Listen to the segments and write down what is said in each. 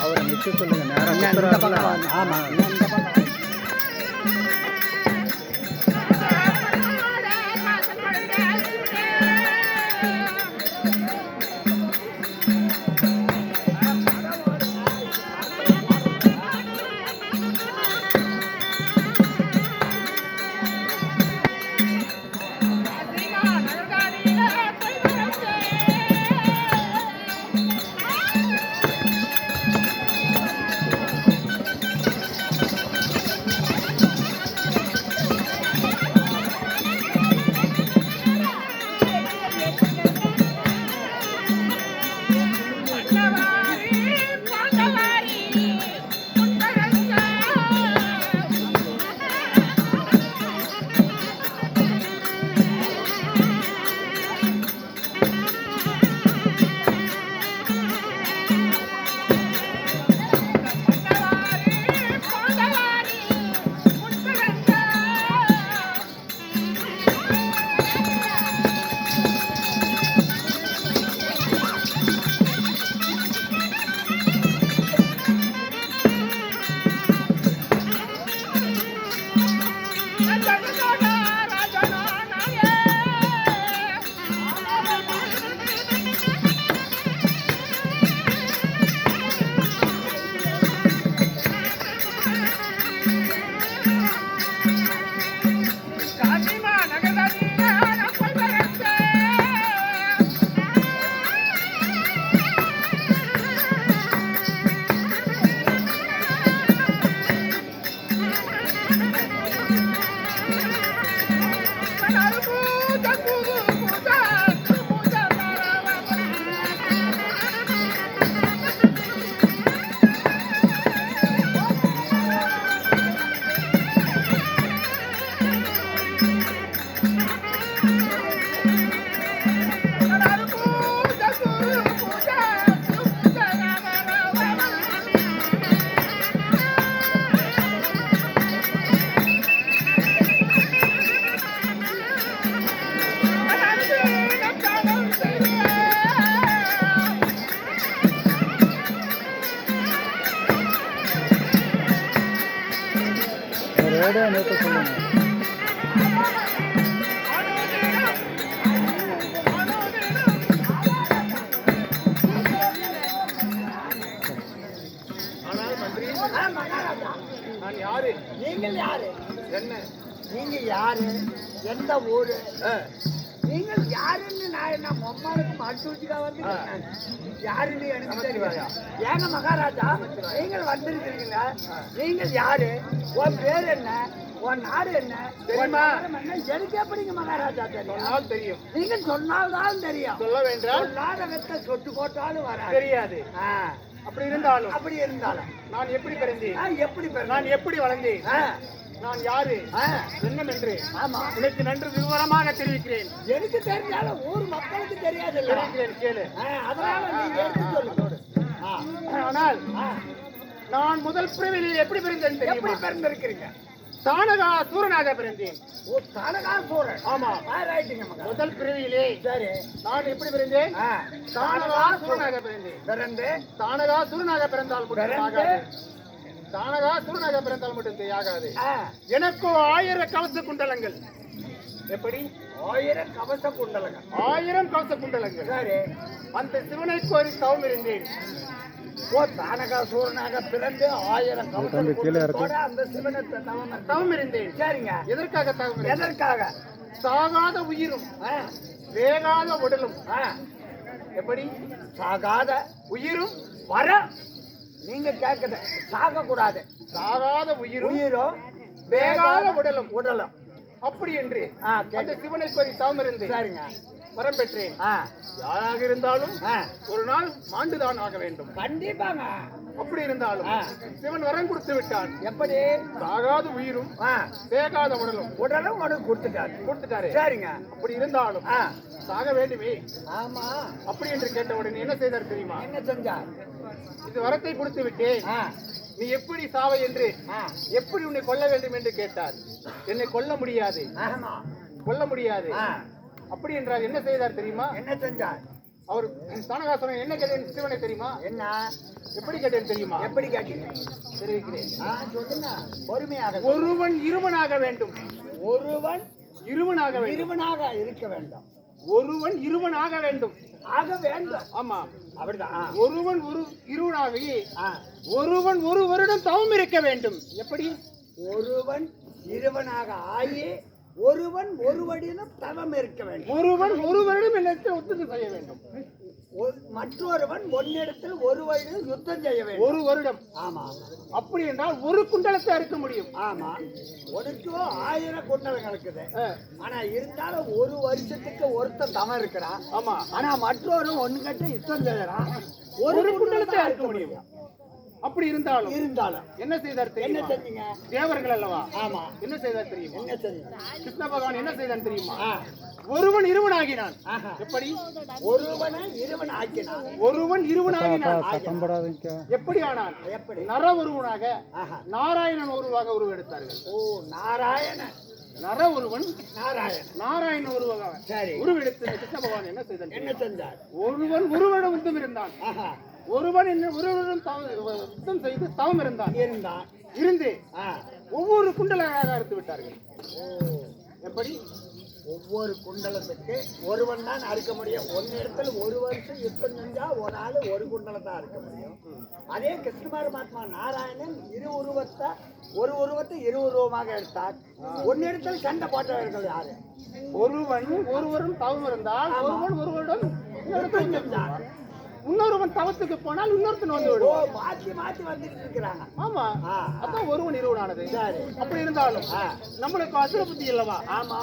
அவரை நிற்க சொல்லுங்க நேரம். ஆமா ரேடியோ நிறுத்த சொல்லுங்க. நான் யாரு? நீங்கள் யாரு? என்ன? நீங்க யாரு? எந்த ஊரு? நீங்கள் யாருன்னு நான் என்ன மொம்மாளுக்கு மட்டு வச்சுக்கா வந்து யாருன்னு எனக்கு தெரியாது. ஏங்க மகாராஜா, நீங்கள் வந்திருக்கிறீங்க. நீங்கள் யாரு? உன் பேர் என்ன? உன் நாடு என்ன? தெரியுமா? எனக்கு எப்படிங்க மகாராஜா தெரியும்? தெரியும். நீங்க சொன்னால்தான் தெரியும். சொல்ல வேண்டாம். சொல்லாத வெத்த சொட்டு போட்டாலும் வர தெரியாது. அப்படி இருந்தாலும் நான் எப்படி பிறந்தேன்? எப்படி நான் எப்படி வளர்ந்தேன்? நான் யாரு என்னவென்று ஆமா உனக்கு நன்று விவரமாக தெரிவிக்கிறேன். எனக்கு தெரிஞ்சாலும் ஊர் மக்களுக்கு தெரியாது. கேளு. அதனால நீங்க எடுத்து சொல்லுங்க. ஆனால் நான் முதல் பிறவியில் எப்படி பிறந்தேன் தெரியுமா? பிறந்திருக்கிறீங்க? தானகா சூரனாக பிறந்தேன். ஓ, தானகா சூரன். ஆமா, முதல் பிறவியிலே சரி நான் எப்படி பிறந்தேன்? தானகா சூரனாக பிறந்தேன். தானகா சூரனாக பிறந்தால் தானகா சூரனாக பிறந்தால் மட்டும் தெரியாகாது. எனக்கு 1000 கவச குண்டலங்கள். எப்படி? 1000 கவச குண்டலங்கள். 1000 கவச குண்டலங்கள். சரி, அந்த சிவனை கோரி தவம் இருந்தேன். ஓ, தானகா சூரனாக பிறந்து 1000 கவச குண்டலத்தோட அந்த சிவனை தவம் இருந்தேன். சரிங்க. எதற்காக தவம்? எதற்காக? சாகாத உயிரும் வேகாத உடலும். எப்படி? சாகாத உயிரும் வர நீங்க கேட்குது சாக கூடாது. சாகாத உயிரும் வேகாத உடலும் அப்படி என்று அந்த சிவனை கோரி தவம் இருந்து சரிங்க வரம் பெற்றேன். யாராக இருந்தாலும் ஒரு நாள் மாண்டுதான் ஆக வேண்டும். கண்டிப்பாங்க. அப்படி இருந்தாலும் சிவன் வரம் கொடுத்து விட்டான். எப்படி? சாகாத உயிரும் வேகாத உடலும் உனக்கு கொடுத்துட்டாரு. சரிங்க. அப்படி இருந்தாலும் சாக வேண்டுமே. ஆமா. அப்படி என்று கேட்ட உடனே என்ன செய்தார் தெரியுமா? என்ன செஞ்சார்? இது வரத்தை கொடுத்து விட்டேன், நீ எப்படி சாவை என்று எப்படி உன்னை கொல்ல வேண்டும் என்று கேட்டார். என்னை கொல்ல முடியாது, கொல்ல முடியாது. அப்படி என்றால் என்ன செய்தார் தெரியுமா? என்ன செஞ்சார்? அவர் தானகாசுரன் என்ன கேட்டேன் சிவனை தெரியுமா? என்ன எப்படி கேட்டேன் தெரியுமா? எப்படி கேட்டீங்க? தெரிவிக்கிறேன். சொல்லுங்க பொறுமையாக. ஒருவன் இருவனாக வேண்டும். ஒருவன் இருவனாக இருக்க வேண்டும். ஒருவன் இருவனாக வேண்டும். ஆக வேண்டும். ஆமா, அப்படிதான். ஒருவன் இருவனாகி ஒருவன் ஒரு வருடம் தவம் இருக்க வேண்டும். எப்படி? ஒருவன் இருவனாக ஆகி ஒருவன் ஒரு வருடம் தவம் இருக்க வேண்டும். ஒருவன் ஒரு வருடம் என்னிடத்தில் ஒத்துக்கு செய்ய வேண்டும். மற்றொருவன் ஒன்னிடத்தில் ஒரு வருடம் யுத்தம் செய்ய வேண்டும். ஒரு வருடம். ஆமா. அப்படி என்றால் ஒரு குண்டலத்தை அறுக்க முடியும். ஆமா, உனக்கு 1000 குண்டலம் இருக்குது. ஆனா இருந்தாலும் ஒரு வருஷத்துக்கு ஒருத்தன் தவம் இருக்கிறான். ஆமா. ஆனா மற்றொரு ஒண்ணு கட்ட யுத்தம் செய்யறான். ஒரு குண்டலத்தை அறுக்க முடியும். அப்படி இருந்தாலும் என்ன செய்தார் தெரியுமா? என்ன செஞ்சீங்க? தேவர்கள் அல்லவா? ஆமா. என்ன செய்தார் தெரியுமா? என்ன செஞ்சீங்க? கிருஷ்ண பகவான் என்ன செய்தான் தெரியுமா? ஒருவன் இருவனாகினான். எப்படி? ஒருவனை இருவன் ஆக்கினான். ஒருவன் இருவனாகினான். எப்படி ஆனான்? எப்படி? நர ஒருவனாக நாராயணன் ஒருவாக உருவெடுத்தார்கள். ஓ, நாராயணன். நர ஒருவன் நாராயண உருவாக உருவெடுத்த கிருஷ்ண பகவான் என்ன செய்தான்? என்ன செஞ்சார்? ஒருவன் ஒருவனிடம் யுத்தம் இருந்தான். ஒருவன் ஒருவனும் யுத்தம் செய்து தவம் இருந்தான். இருந்து ஒவ்வொரு குண்டலாக அறுத்து விட்டார்கள். எப்படி? ஒவ்வொரு குண்டலத்துக்கு ஒருவன் தான் அறுக்க முடியும். ஒரு இடத்துல ஒரு வருஷம் யுத்தம் செஞ்சா ஒரு ஆளு ஒரு குண்டலத்தை அறுக்க முடியும். அதே கிருஷ்ண பரமாத்மா நாராயணன் ஒரு உருவத்தை இரு உருவமாக எடுத்தார். ஒன்னிடத்தில் சண்டை போட்டவர்கள் யாரு? ஒருவன் ஒருவரும் தவம் இருந்தால் ஒருவன் ஒருவரிடம் யுத்தம் செஞ்சார். இன்னொருவன் தவத்துக்கு போனால் இன்னொருத்தன் வந்து விடுவோம். மாத்தி வந்துட்டு இருக்கிறாங்க. ஆமா, அதான் ஒருவன் இருவனானது. அப்படி இருந்தாலும் நம்மளுக்கு அசுர புத்தி இல்லவா? ஆமா.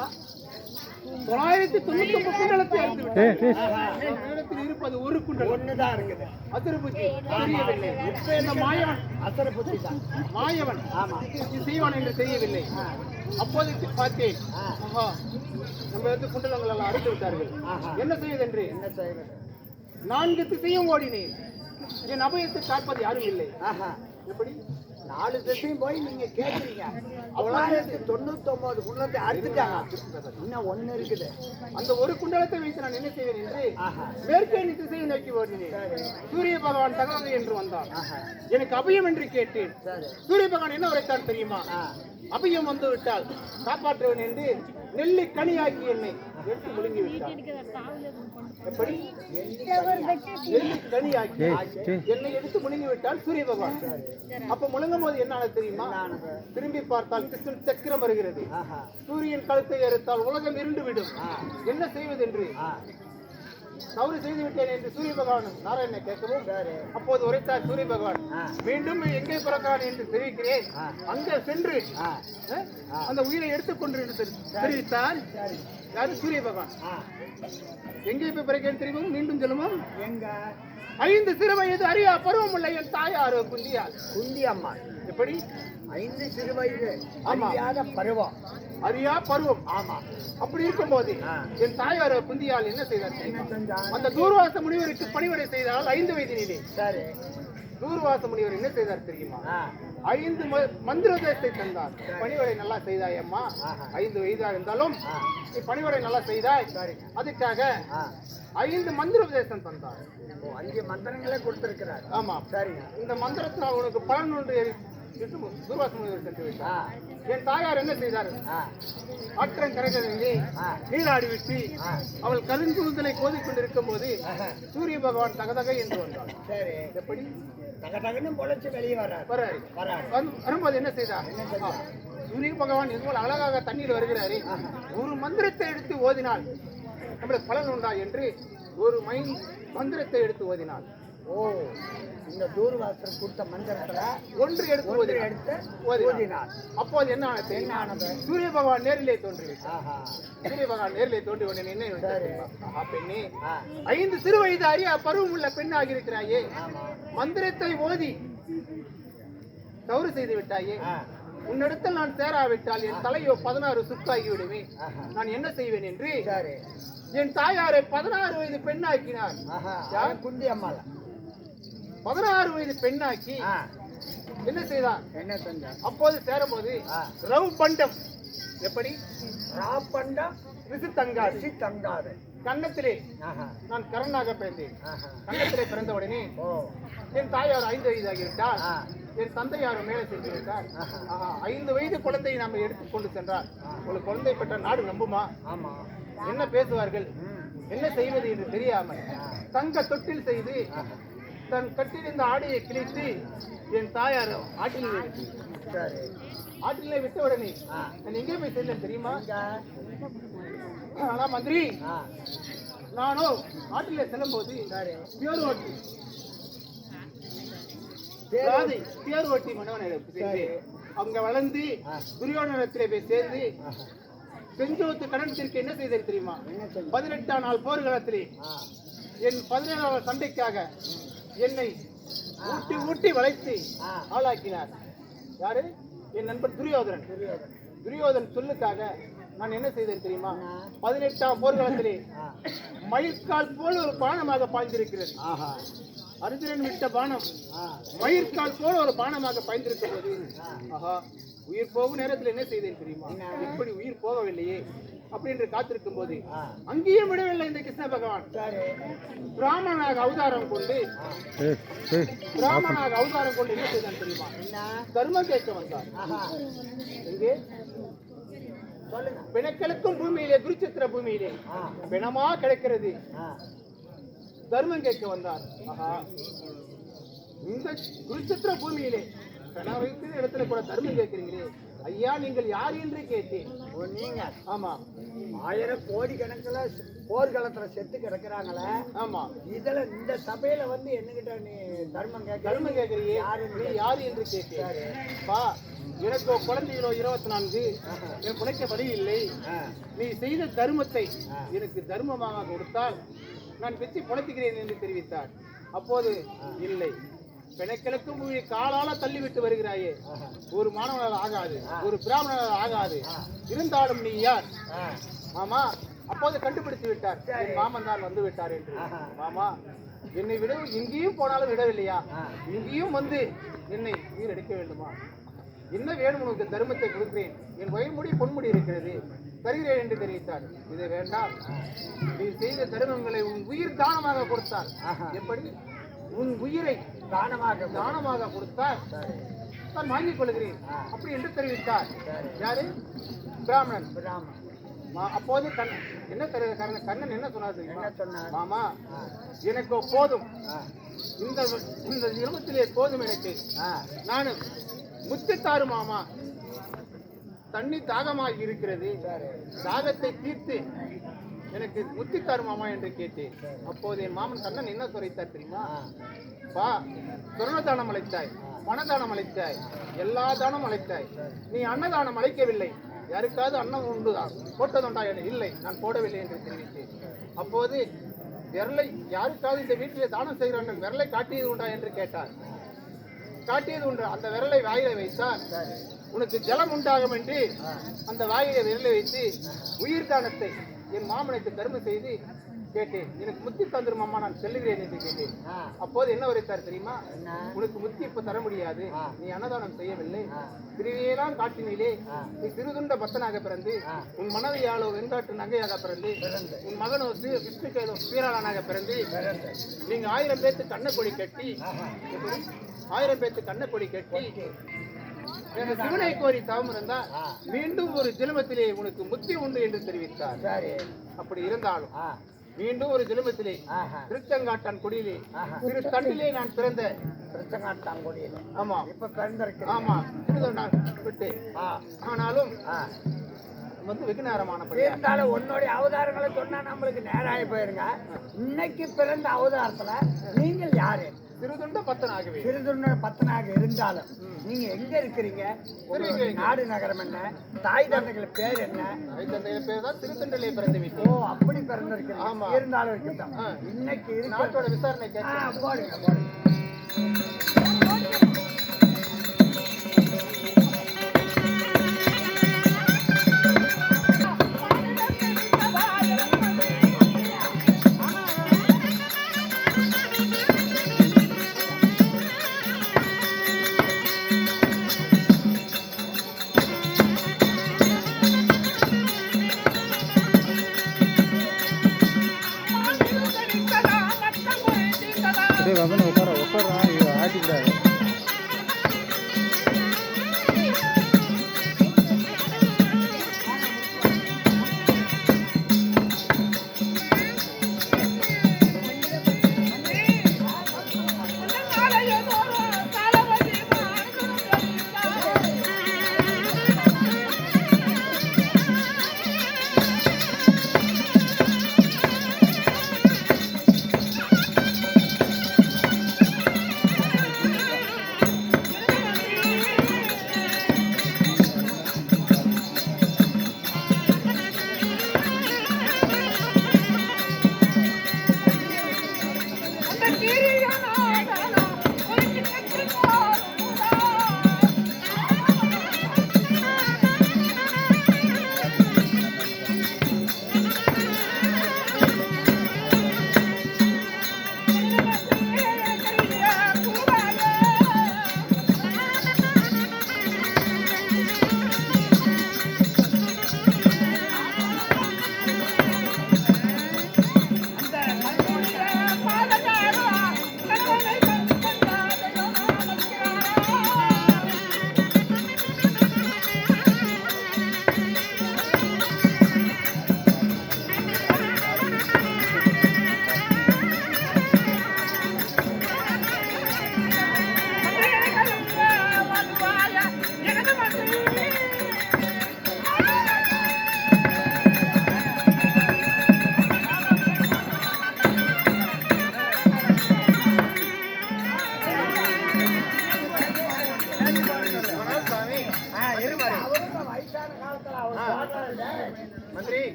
999 குண்டலத்தை அறுத்து விட்டு இருப்பது ஒரு குண்டலம் ஒண்ணுதான் இருக்குது. அசுர புத்தி தெரியவில்லை. இந்த மாயவன் அசுர புத்தி தான். மாயவன் செய்வான் என்று தெரியவில்லை. அப்போதைக்கு பார்த்தேன், நம்ம குண்டலங்கள் எல்லாம் அறுத்து விட்டார்கள். என்ன செய்வதென்று என்ன செய்வது? 4 திசையும் ஓடினேன். என் அபயத்தை காப்பது யாரும் இல்லை. எப்படி? 4 திசையும் போய் நீங்க கேக்குறீங்க 999 குண்டலத்தை அறுத்துட்டாங்க. இன்னும் 1 இருக்குது. அந்த ஒரு குண்டலத்தை வைத்து நான் என்ன செய்வேன் என்று மேற்கேணி திசையை நோக்கி ஓடினேன். சூரிய பகவான் தகவல் என்று வந்தார். எனக்கு அபயம் என்று கேட்டேன். சூரிய பகவான் என்ன உரைத்தான் தெரியுமா? அபயம் வந்து விட்டால் காப்பாற்றுவேன் என்று நெல்லி கனியாக்கி என்னை எடுத்து முழுங்கி விட்டார். எப்படி? நெல்லி கனியாக்கி என்னை எடுத்து முழுங்கி விட்டால் சூரிய பகவான். அப்ப முழுங்கும் போது என்ன ஆனது தெரியுமா? திரும்பி பார்த்தால் கிருஷ்ணன் சக்கரம் வருகிறது. சூரியன் கழுத்தை அறுத்தால் உலகம் இருண்டு விடும். என்ன செய்வது என்று தவறு செய்து விட்டேன் என்று சூரிய பகவான் நாராயணனை கேட்கவும், அப்போது உரைத்தார் சூரிய பகவான், மீண்டும் எங்கே பிறக்கிறான் என்று தெரிவிக்கிறேன், அங்கே சென்று அந்த உயிரை எடுத்துக்கொண்டு என்று தெரிவித்தார். யாரு? சூரிய பகவான். எங்கே போய் பிறக்கிறேன் தெரியும்? மீண்டும் சொல்லுவோம். எங்க 5 சிறு வயது அறியா பருவம் உள்ள என் தாயார் குந்தியார். குந்தி அம்மா. எப்படி? 5 சிறு வயது அறியாத பருவம். அறியா பருவம். ஆமா. அப்படி இருக்கும்போது என் தாயார் குந்தியால் என்ன செய்தார்? என்ன செஞ்சாங்க? அந்த தூர்வாச முனிவருக்கு பணிவிடை செய்தால் 5 வயதினிலே. சரி. தூர்வாச முனிவர் என்ன செய்தார் தெரியுமா? 5 மந்திரோதயத்தை தந்தார். பணிவிடை நல்லா செய்தாய் அம்மா. 5 வயதாக இருந்தாலும் நீ பணிவிடை நல்லா செய்தாய். அதுக்காக 5 மந்திரோபதேசம் தந்தார். 5 மந்திரங்களே கொடுத்திருக்கிறார். ஆமா. சரிங்க. இந்த மந்திரத்தினால் உனக்கு பலன் ஒன்று தூர்வாச முனிவர் சென்று விட்டார். என் தாயார் என்ன செய்தார்? ஆற்றங்கரைகளிலே நீராடி விட்டு அவள் கருங்குழுதலை கோதிக் கொண்டிருக்கும் போது சூரிய பகவான் தகதக என்று வந்தார். சரி. எப்படி? தகதகன்னு பொழைச்சு வெளியே வர்றார். வரும்போது என்ன செய்தார்? சூரிய பகவான் இதுபோல் அழகாக தண்ணீர் வருகிறாரு, ஒரு மந்திரத்தை எடுத்து ஓதினால் நம்மளுக்கு பலன் உண்டா என்று ஒரு மந்திரத்தை எடுத்து ஓதினாள். ஓ, இந்த தூர்வாசர் கொடுத்த மந்திரத்துல ஒன்று எடுத்து ஓதினாள். அப்போது என்ன ஆனது? சூரிய பகவான் நேரிலே தோன்றிவிட்டார். சூரிய பகவான் நேரிலே தோன்றி உடனே என்ன? பெண்ணே, 5 சிறு வயது அறியா பருவம் உள்ள பெண்ணாகி இருக்கிறாயே, மந்திரத்தை ஓதி தவறு செய்து விட்டாயே, உன்னிடத்தில் நான் சேராவிட்டால் என் தலையோ 16 சுக்காகி விடுமே, நான் என்ன செய்வேன் என்று என் தாயாரை 16 வயது பெண்ணாக்கினார். குந்தி அம்மால 16 வயது பெண்ணாக்கி என்ன செய்தான்? என்ன செஞ்சார்? அப்போது சேரும்போது ரவு பண்டம். எப்படி? ராவ் பண்டம் ரிசு தங்காது. கன்னத்திலே நான் கரனாக பிறந்தேன். கன்னத்திலே பிறந்த உடனே என் தாயார் 5 வயதாகிவிட்டால், என் தந்தையார் மேலே சென்று விட்டார். 5 வயது குழந்தையை நாம் எடுத்துக்கொண்டு சென்றார். ஒரு குழந்தை பெற்ற நாடு நம்புமா? என்ன பேசுவார்கள், என்ன செய்வது என்று தெரியாமல் தங்க தொட்டில் செய்து தன் கட்டிலிருந்த ஆடையை கிழித்து என் தாயார் ஆற்றிலே விட்ட உடனே நான் எங்கே போய் சேர்ந்தேன் தெரியுமா? ஆனா மந்திரி, நானோ ஆற்றிலே செல்லும் போது தேர் ஓட்டி மன்னவனிடம் சேர்ந்து அவங்க வளர்ந்து துரியோதனத்திலே போய் சேர்ந்து செஞ்சோத்து கடனத்திற்கு என்ன செய்தது தெரியுமா? 18ஆம் நாள் போர்க்களத்திலே என் 17ஆவது சண்டைக்காக என்னை ஊட்டி ஊட்டி வளைத்து ஆளாக்கினார். யாரு? என் நண்பர் துரியோதனன். துரியோதன் சொல்லுக்காக நான் என்ன செய்தேன் தெரியுமா? 18ஆம் போர்க்களத்திலே மயிர்கால் போல் ஒரு பானமாக பாய்ந்திருக்கிறது. அர்ஜுனன் விட்ட பானம் மயிர்கால் போல ஒரு பானமாக பாய்ந்திருக்கும் போது, உயிர் போகும் நேரத்தில் என்ன செய்தேன் தெரியுமா? எப்படி உயிர் போகவில்லையே அப்படி என்று காத்திருக்கும் போது அங்கேயும் விடவில்லை இந்த கிருஷ்ண பகவான். பிராமணனாக அவதாரம் கொண்டு என்ன செய்தான் தெரியுமா? தர்மம் கேட்க வந்தார். எங்கே? பிணக்களுக்கும் பூமியிலே, குருச்சித்திர பூமியிலே பிணமா கிடைக்கிறது. தர்மம் கேட்க வந்தார். இந்த குருச்சித்திர பூமியிலே பிணம் வைத்து இடத்துல கூட தர்மம் கேட்கிறீங்களே ஐயா, நீங்கள் யார் என்று கேட்டேன். நீங்க? ஆமா. 1000 கோடி கணக்குல போர்க்களத்துல செத்து கிடக்குறாங்களே. ஆமா. இதுல இந்த சபையில வந்து என்னகிட்ட நீ தர்மம் கேட்கறீங்க, யாரு என்று கேட்டேன். எனக்கு குழந்தைகளோ 24, என் பிழைக்க வழி இல்லை. நீ செய்த தர்மத்தை எனக்கு தர்மமாக கொடுத்தால் நான் வெற்றி பிழைத்துக்கிறேன் என்று தெரிவித்தார். அப்போது இல்லை, பிணைக்கிழக்கும் காலால தள்ளிவிட்டு வருகிறாயே, ஒரு மாணவனால் ஆகாது, ஒரு பிராமணனால் ஆகாது, இருந்தாலும் நீ யார்? மாமா அப்போது கண்டுபிடித்து விட்டார். என் மாமன் தான் வந்து விட்டார் என்று. மாமா, என்னை விட இங்கேயும் போனாலும் விடவில்லையா? இங்கேயும் வந்து என்னை உயிர் எடுக்க வேண்டுமா? என்ன வேணும் உனக்கு? தர்மத்தை கொடுக்கிறேன். என் வயமுடி பொன்முடி இருக்கிறது, தருகிறேன் என்று தெரிவித்தார். இதை வேண்டாம், நீ செய்த தர்மங்களை உன் உயிர் தானமாக கொடுத்தார். எப்படி? உன் உயிரை தானமாக கொடுத்தார், நான் வாங்கிக் கொள்கிறேன் அப்படி என்று தெரிவித்தார். யாரு? பிராமணன். அப்போது கண்ணன் என்ன சொன்னார்? மாமா, எனக்கு போதும், இந்த இருமத்திலே போதும் எனக்கு. நானும் முத்தித்தாரு மாமா, தண்ணி தாகமாக இருக்கிறது, தாகத்தை தீர்த்து எனக்கு முத்தித்தாரு மாமா என்று கேட்டேன். அப்போது என் மாமன் கண்ணன் என்ன குறைத்தார் தெரியுமா? பா, சொர்ணதானம் அழைத்தாய், பணதானம் அழைத்தாய், எல்லா தானம் அழைத்தாய், நீ அன்னதானம் அழைக்கவில்லை. யாருக்காவது அன்னம் உண்டு போட்டதுண்டா? இல்லை, நான் போடவில்லை என்று தெரிவித்தேன். அப்போது விரலை யாருக்காவது இந்த வீட்டிலே தானம் செய்கிறார்கள், விரலை காட்டியது உண்டா என்று கேட்டார். காட்டியது உண்டு. அந்த விரலை வாயிலை வைத்தால் உனக்கு ஜலம் உண்டாகும் என்று அந்த வாயிலை விரலை வைத்து உயிர் தானத்தை என் மாமனுக்கு தர்மம் செய்து கேட்டேன். எனக்கு முத்தி தந்துரும் அம்மா, நான் செல்லுகிறேன் என்று கேட்டேன். அப்போது என்ன உரைத்தார் தெரியுமா? உனக்கு முத்தி இப்ப தர முடியாது, நீ அன்னதானம் செய்யவில்லை, திருவியெல்லாம் காட்டினிலே நீ சிறுதுண்ட பக்தனாக பிறந்து, உன் மனைவியாலோ வெண்காட்டு நகையாக பிறந்து, உன் மகனோ விஷ்ணுக்கேதோ வீராளனாக பிறந்து, நீங்க 1000 பேருக்கு கண்ணக்கொடி கட்டி, 1000 பேருக்கு கண்ணக்கொடி கட்டி சிவனை கோரி தவம் இருந்தா மீண்டும் ஒரு ஜென்மத்திலே உனக்கு முத்தி உண்டு என்று தெரிவித்தார். அப்படி இருந்தாலும் மீண்டும் ஒரு ஜென்மத்திலே திருச்செங்காட்டான் குடியிலே திரு தண்டிலே நான் பிறந்த திருச்செங்காட்டான் குடியிலே, ஆமா, இப்ப பிறந்திருக்கேன். ஆமா, விட்டு ஆனாலும் வந்து வெகு நேரமான இருந்தாலும் உன்னுடைய அவதாரங்களை சொன்னா நம்மளுக்கு நேரம் ஆகி போயிருங்க. இன்னைக்கு பிறந்த அவதாரத்துல நீங்கள் யாரு? சிறுதுண்ட பத்தனாகவே. சிறுதுண்ட பத்தனாக இருந்தாலும் நீங்க எங்க இருக்கிறீங்க? நாடு நகரம் என்ன? தாய் தந்தைகள் பேர் என்ன? தாய் தந்தைகள் பேர் தான் திருத்தண்டலே பிறந்து விட்டு. ஓ, அப்படி பிறந்திருக்கீங்க. ஆமா, இருந்தாலும் இருக்கட்டும். இன்னைக்கு நாட்டோட விசாரணை போடுங்க. ஆட்டிக்கூடாது.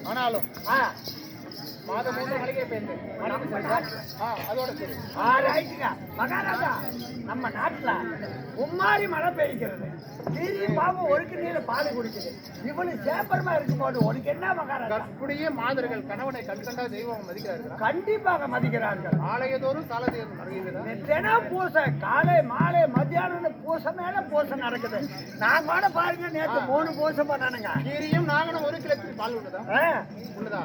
ஆனாலும் மாதம் 3 மளிகை பெயர்ந்து மனைவி செல்வார். அதோட சரி. ரைட்டுங்க மகாராஜா. நம்ம நாட்டுல மும்மாரி மழை பெய்கிறது, கீரி பாம்பு ஒழுக்கு நீர பால் குடிக்குது. இவனு சேப்பரமா இருக்கும்போது உனக்கு என்ன மகாராஜா? அப்படியே மாதர்கள் கணவனை கண்கண்டா தெய்வம் மதிக்கிறார்கள். கண்டிப்பாக மதிக்கிறார்கள். ஆலயதோறும் சாலதேவம் வருகிறதா? தினம் பூசை, காலை மாலை மத்தியானம் பூசை மேல பூசை நடக்குது. நான் கூட பாருங்க நேற்று 3 பூசை பண்ணானுங்க. கீரியும் நாகனும் 1 கிலோக்கு பால் உள்ளதா? உள்ளதா?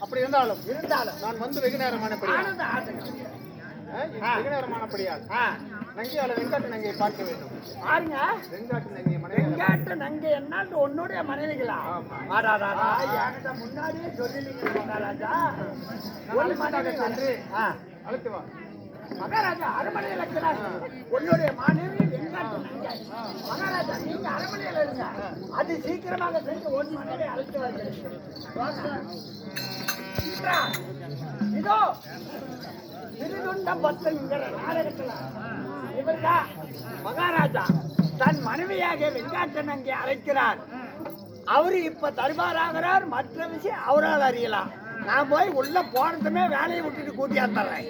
அப்படி இருந்தாலும் நான் வந்து வெகு நேரமானபடியால் வெகு நேரமானபடியால் நங்கையால வெங்காட்டு நங்கையை பார்க்க வேண்டும். பாருங்க வெங்காட்டு நங்கை மனைவி. வெங்காட்டு நங்கை என்ன உன்னுடைய மனைவிகளா? என்கிட்ட முன்னாடியே சொல்லிட்டீங்க மகாராஜா. ஒரு மனைவி சென்று அழைத்து வா. மகாராஜா அரண்மனையில் இருக்கிறார். உன்னுடைய மனைவி வெங்காட்டு நங்கை. மகாராஜா நீங்க அரண்மனையில் இருங்க, அது சீக்கிரமாக சென்று ஒரு மனைவி அழைத்து வருகிறேன். இதோ திருதுண்ட பத்துங்கிற நாடகத்துல இவர்தான் மகாராஜா தன் மனைவியாக வெங்காட்டு நங்கை அழைக்கிறார். அவரு இப்ப தர்பாராகிறார். மற்ற விஷயம் அவரால் அறியலாம். நான் போய் உள்ள போனதுமே வேலையை விட்டுட்டு கூட்டியாந்துறேன்.